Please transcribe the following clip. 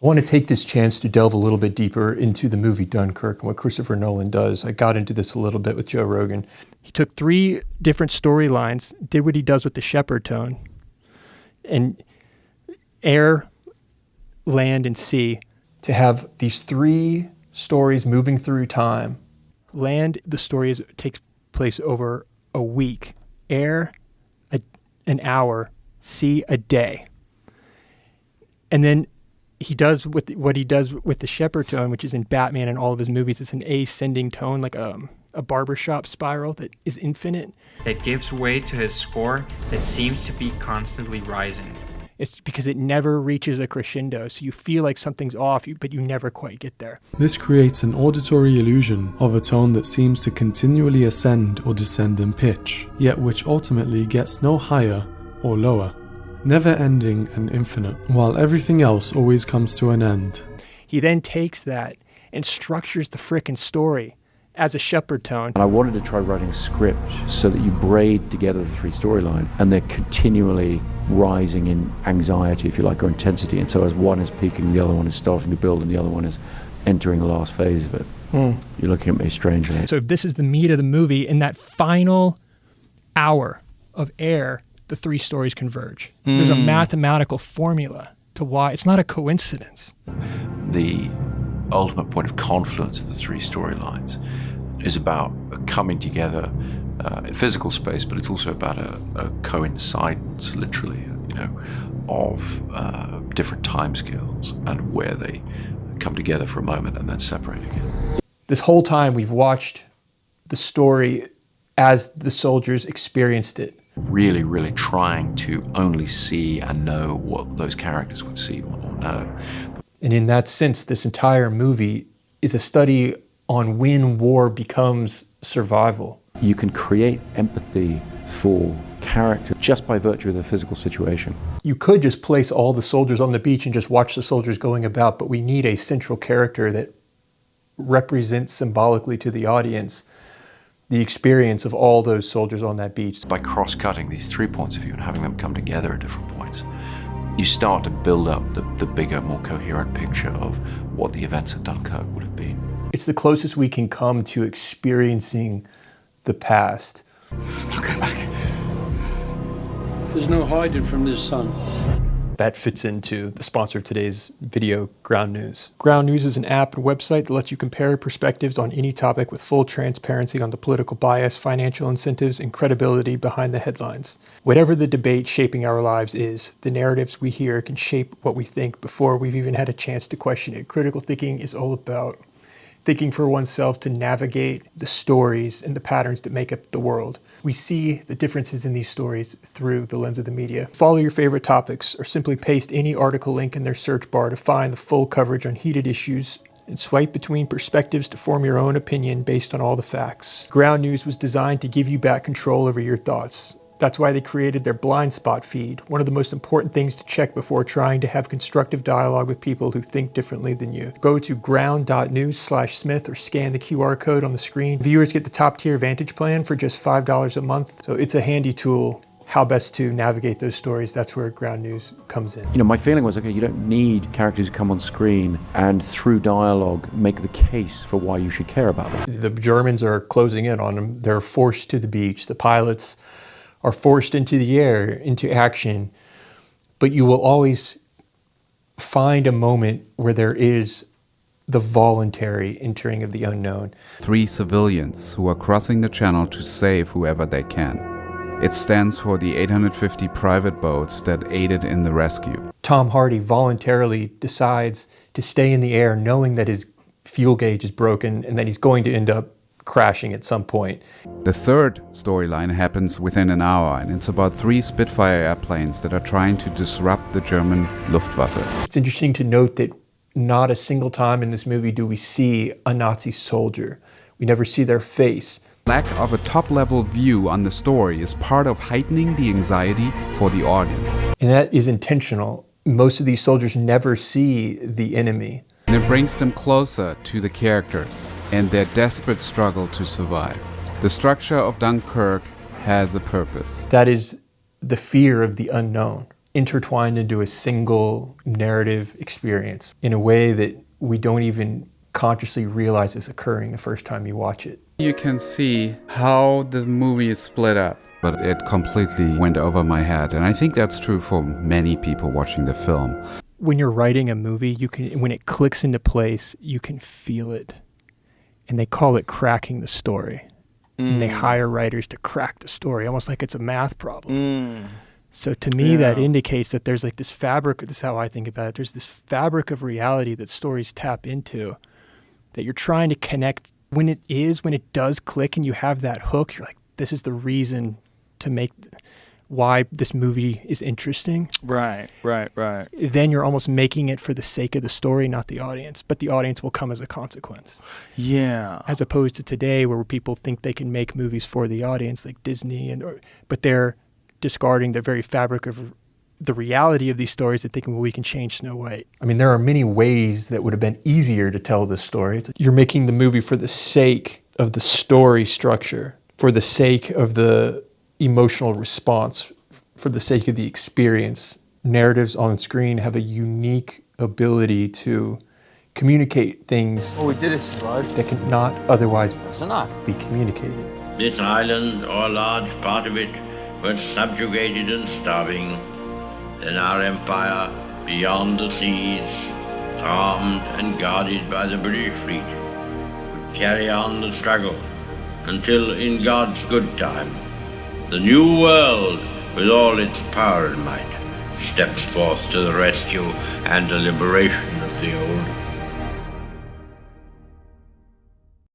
I want to take this chance to delve a little bit deeper into the movie Dunkirk and what Christopher Nolan does. I got into this a little bit with Joe Rogan. He took 3 different storylines, did what he does with the Shepherd tone, and air, land, and sea, to have these 3 stories moving through time. Land, the story takes place over a week. Air, an hour. Sea, a day. And then he does what he does with the Shepherd tone, which is in Batman and all of his movies. It's an ascending tone, like a barbershop spiral that is infinite. It gives way to his score that seems to be constantly rising. It's because it never reaches a crescendo, so you feel like something's off, but you never quite get there. This creates an auditory illusion of a tone that seems to continually ascend or descend in pitch, yet which ultimately gets no higher or lower, never ending and infinite, while everything else always comes to an end. He then takes that and structures the frickin' story as a Shepherd tone. And I wanted to try writing a script so that you braid together the 3 storylines and they're continually rising in anxiety, if you like, or intensity. And so as one is peaking, the other one is starting to build, and the other one is entering the last phase of it. You're looking at me strangely. So this is the meat of the movie. In that final hour of air, the 3 stories converge. There's a mathematical formula to why. It's not a coincidence. The ultimate point of confluence of the 3 storylines is about a coming together in physical space, but it's also about a coincidence, literally, of different timescales and where they come together for a moment and then separate again. This whole time we've watched the story as the soldiers experienced it. Really, really trying to only see and know what those characters would see or know. And in that sense, this entire movie is a study on when war becomes survival. You can create empathy for character just by virtue of the physical situation. You could just place all the soldiers on the beach and just watch the soldiers going about, but we need a central character that represents symbolically to the audience the experience of all those soldiers on that beach. By cross-cutting these 3 points of view and having them come together at different points, you start to build up the bigger, more coherent picture of what the events at Dunkirk would have been. It's the closest we can come to experiencing the past. I'm not going back. There's no hiding from this sun. That fits into the sponsor of today's video, Ground News. Ground News is an app and website that lets you compare perspectives on any topic with full transparency on the political bias, financial incentives, and credibility behind the headlines. Whatever the debate shaping our lives is, the narratives we hear can shape what we think before we've even had a chance to question it. Critical thinking is all about thinking for oneself to navigate the stories and the patterns that make up the world. We see the differences in these stories through the lens of the media. Follow your favorite topics or simply paste any article link in their search bar to find the full coverage on heated issues and swipe between perspectives to form your own opinion based on all the facts. Ground News was designed to give you back control over your thoughts. That's why they created their blind spot feed, one of the most important things to check before trying to have constructive dialogue with people who think differently than you. Go to ground.news/Smith or scan the QR code on the screen. Viewers get the top tier Vantage plan for just $5 a month. So it's a handy tool, how best to navigate those stories. That's where Ground News comes in. My feeling was, okay, you don't need characters who come on screen and through dialogue make the case for why you should care about them. The Germans are closing in on them. They're forced to the beach. The pilots are forced into the air, into action. But you will always find a moment where there is the voluntary entering of the unknown. 3 civilians who are crossing the channel to save whoever they can. It stands for the 850 private boats that aided in the rescue. Tom Hardy voluntarily decides to stay in the air knowing that his fuel gauge is broken and that he's going to end up crashing at some point. The 3rd storyline happens within an hour, and it's about 3 Spitfire airplanes that are trying to disrupt the German Luftwaffe. It's interesting to note that not a single time in this movie do we see a Nazi soldier. We never see their face. Lack of a top-level view on the story is part of heightening the anxiety for the audience. And that is intentional. Most of these soldiers never see the enemy. And it brings them closer to the characters and their desperate struggle to survive. The structure of Dunkirk has a purpose. That is the fear of the unknown. intertwined into a single narrative experience in a way that we don't even consciously realize is occurring the first time you watch it. You can see how the movie is split up. But it completely went over my head, and I think that's true for many people watching the film. When you're writing a movie, when it clicks into place, you can feel it. And they call it cracking the story. And they hire writers to crack the story, almost like it's a math problem. So to me, that indicates that there's like this fabric, this is how I think about it, there's this fabric of reality that stories tap into, that you're trying to connect. When it does click and you have that hook, you're like, this is the reason to make why this movie is interesting. Right. Then you're almost making it for the sake of the story, not the audience. But the audience will come as a consequence. Yeah. As opposed to today where people think they can make movies for the audience like Disney, but they're discarding the very fabric of the reality of these stories and thinking, well, we can change Snow White. I mean, there are many ways that would have been easier to tell this story. You're making the movie for the sake of the story structure, for the sake of the emotional response, for the sake of the experience. Narratives on screen have a unique ability to communicate things Oh, we did it, survived. that cannot otherwise That's enough. be communicated. This island, or a large part of it, was subjugated and starving. Then our empire, beyond the seas, armed and guarded by the British fleet, would carry on the struggle until, in God's good time, the new world, with all its power and might, steps forth to the rescue and the liberation of the old.